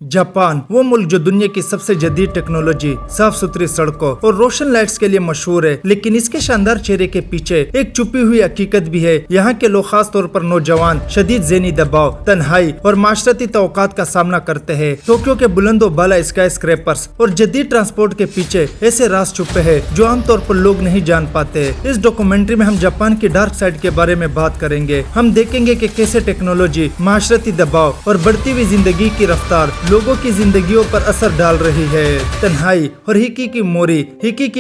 Japan वो मुल्क जो दुनिया की सबसे जदीद टेक्नोलॉजी, साफ सुथरी सड़कों और रोशन लाइट्स के लिए मशहूर है, लेकिन इसके शानदार चेहरे के पीछे एक छुपी हुई हकीकत भी है। यहाँ के लोग खास तौर पर नौजवान शदीद ज़हनी दबाव, तन्हाई और माशरती तवक्कात का सामना करते हैं। टोक्यो के बुलंदो बाला स्काई स्क्रैपर्स और जदीद ट्रांसपोर्ट के पीछे ऐसे राज छुपे हैं जो आमतौर पर लोग नहीं जान पाते। इस डॉक्यूमेंट्री में हम जापान की डार्क साइड के बारे में बात करेंगे। हम देखेंगे कि कैसे टेक्नोलॉजी, माशरती दबाव और बढ़ती हुई जिंदगी की रफ्तार लोगों की जिंदगियों पर असर डाल रही है। तन्हाई और हिकी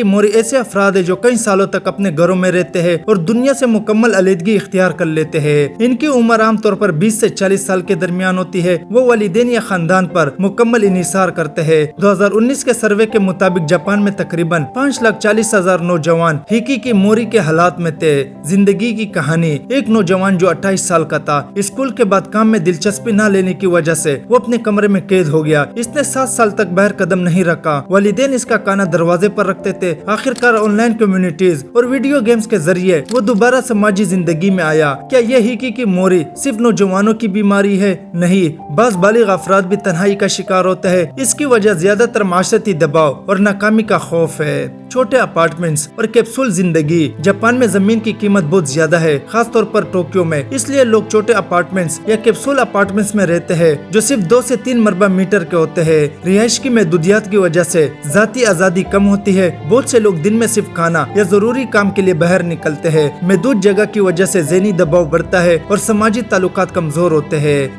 मोरी ऐसे अफराद है जो कई सालों तक अपने घरों में रहते हैं और दुनिया से मुकम्मल अलहदगी इख्तियार कर लेते हैं। इनकी उम्र आमतौर पर 20 से 40 साल के दरमियान होती है। वो वालिदैन या खानदान पर मुकम्मल इन्हिसार करते हैं। 2019 के सर्वे के मुताबिक जापान में तकरीबन 5,40,000 नौजवान हिकी मोरी के हालात में थे। जिंदगी की कहानी, एक नौजवान जो 28 साल का था, स्कूल के बाद काम में दिलचस्पी न लेने की वजह से वो अपने कमरे में कैद हो गया। इसने 7 साल तक बाहर कदम नहीं रखा। वालिदैन इसका काना दरवाजे पर रखते थे। आखिरकार ऑनलाइन कम्युनिटीज और वीडियो गेम्स के जरिए वो दोबारा समाजी जिंदगी में आया। क्या ये हिकी मोरी सिर्फ नौजवानों की बीमारी है? नहीं, बाज़ बालिग अफराद भी तन्हाई का शिकार होते हैं। इसकी वजह ज्यादातर माशरती दबाव और नाकामी का खौफ है। छोटे अपार्टमेंट्स और कैप्सूल जिंदगी। जापान में जमीन की कीमत बहुत ज्यादा है, खास तौर पर टोक्यो में। इसलिए लोग छोटे अपार्टमेंट्स या कैप्सूल अपार्टमेंट्स में रहते हैं जो सिर्फ 2 से 3 मरबा मीटर के होते हैं। रिहाइश की महदूदियत की वजह से जाती आजादी कम होती है। बहुत से लोग दिन में सिर्फ खाना या जरूरी काम के लिए बाहर निकलते हैं। महदूद जगह की वजह से ज़हनी दबाव बढ़ता है और समाजी ताल्लुकात कमजोर होते हैं।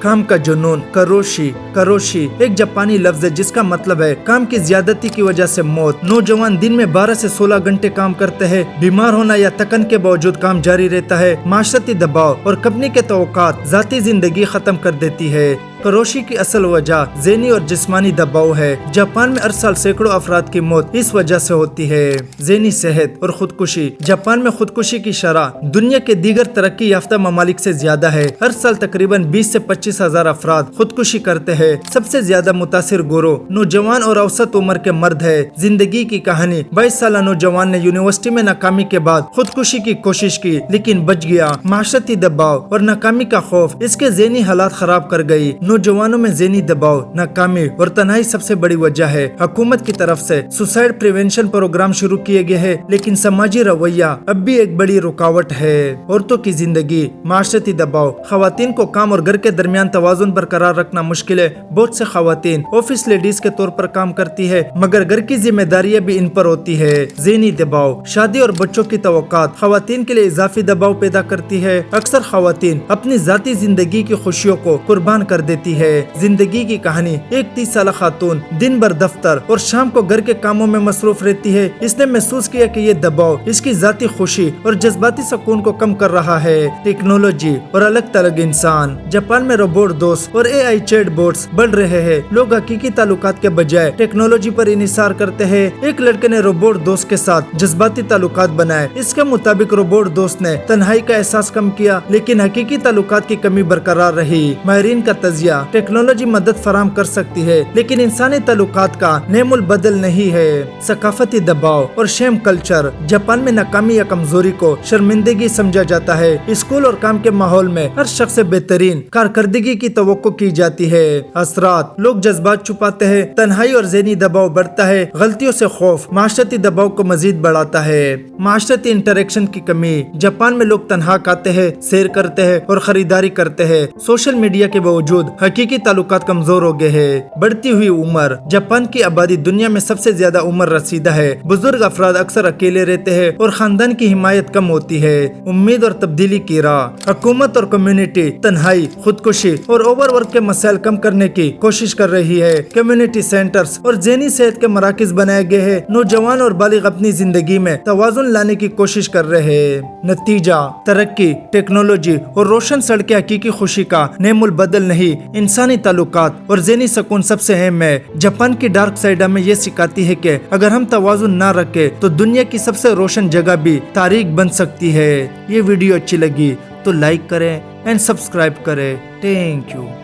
काम का जुनून। करोशी एक जापानी लफ्ज है जिसका मतलब है काम की ज्यादती की वजह से मौत। नौजवान दिन में 12 से 16 घंटे काम करते हैं। बीमार होना या थकन के बावजूद काम जारी रहता है। माशरती दबाव और कंपनी के तवक्कात जाती जिंदगी खत्म कर देती है। करोशी की असल वजह ज़हनी और जिस्मानी दबाव है। जापान में हर साल सैकड़ों अफराद की मौत इस वजह से होती है। ज़हनी सेहत और खुदकुशी। जापान में खुदकुशी की शरह दुनिया के दीगर तरक्की याफ्ता ममालिक से ज्यादा है। हर साल तकरीबन 20 से 25,000 अफराद खुदकुशी करते हैं। सबसे ज्यादा मुतासिर गोरो नौजवान और औसत उम्र के मर्द है। जिंदगी की कहानी, 22 साल नौजवान ने यूनिवर्सिटी में नाकामी के बाद खुदकुशी की कोशिश की लेकिन बच गया। माशरती दबाव और नाकामी का खौफ इसके ज़हनी हालात खराब कर गई। नौजवानों में ज़हनी दबाव, नाकामी और तन्हाई सबसे बड़ी वजह है। हुकूमत की तरफ से सुसाइड प्रिवेंशन प्रोग्राम शुरू किए गए हैं, लेकिन समाजी रवैया अब भी एक बड़ी रुकावट है। औरतों की जिंदगी, माशरती दबाव। खवातीन को काम और घर के दरमियान तवाजुन बरकरार रखना मुश्किल है। बहुत से खवातीन ऑफिस लेडीज के तौर पर काम करती है, मगर घर की जिम्मेदारियां भी इन पर होती है। ज़हनी दबाव, शादी और बच्चों की तवक्कात खवातीन के लिए इजाफी दबाव पैदा करती है। अक्सर खवातीन अपनी जाती जिंदगी की खुशियों को कुर्बान कर देती है। जिंदगी की कहानी, एक 30 साल खातून दिन भर दफ्तर और शाम को घर के कामों में मसरूफ रहती है। इसने महसूस किया कि ये दबाव इसकी जाती खुशी और जज्बाती सुकून को कम कर रहा है। टेक्नोलॉजी और अलग थलग इंसान। जापान में रोबोट दोस्त और AI चैट बोट्स बढ़ रहे हैं। लोग हकीकी ताल्लुकात के बजाय टेक्नोलॉजी पर इन्हिसार करते हैं। एक लड़के ने रोबोट दोस्त के साथ जज्बाती ताल्लुकात बनाए। इसके मुताबिक रोबोट दोस्त ने तन्हाई का एहसास कम किया, लेकिन हकीकी ताल्लुकात की कमी बरकरार रही। माहिरीन का तजिया, टेक्नोलॉजी मदद फराम कर सकती है, लेकिन इंसानी ताल्लुकात का नेमुल बदल नहीं है। सकाफती दबाव और शेम कल्चर। जापान में नाकामी या कमजोरी को शर्मिंदगी समझा जाता है। स्कूल और काम के माहौल में हर शख्स से बेहतरीन कारकर्दगी की तवक्को की जाती है। असरात, लोग जज्बात छुपाते हैं। तन्हाई और ज़हनी दबाव बढ़ता है। गलतियों से खौफ माशरती दबाव को मजीद बढ़ाता है। माशरती इंटरेक्शन की कमी। जापान में लोग तन्हा खाते हैं, सैर करते हैं और खरीदारी करते हैं। सोशल मीडिया के बावजूद हकीकी ताल्लुकात कमजोर हो गए हैं। बढ़ती हुई उम्र। जापान की आबादी दुनिया में सबसे ज्यादा उम्र रसीदा है। बुजुर्ग अफराद अक्सर अकेले रहते हैं और खानदान की हिमायत कम होती है। उम्मीद और तब्दीली की राह। हुकूमत और कम्युनिटी तन्हाई, खुदकुशी और ओवरवर्क के मसाइल कम करने की कोशिश कर रही है। कम्युनिटी सेंटर्स और ज़हनी सेहत के मराकज बनाए गए हैं। नौजवान और बालिग अपनी जिंदगी में तवाजुन लाने की कोशिश कर रहे हैं। नतीजा, तरक्की, टेक्नोलॉजी और रोशन सड़कें हकीकी खुशी का नेमुल बदल नहीं। इंसानी ताल्लुकात और ज़हनी सुकून सबसे अहम है। जापान की डार्क साइड हमें ये सिखाती है कि अगर हम तवाजुन ना रखें तो दुनिया की सबसे रोशन जगह भी तारीख बन सकती है। ये वीडियो अच्छी लगी तो लाइक करें एंड सब्सक्राइब करें। Thank you.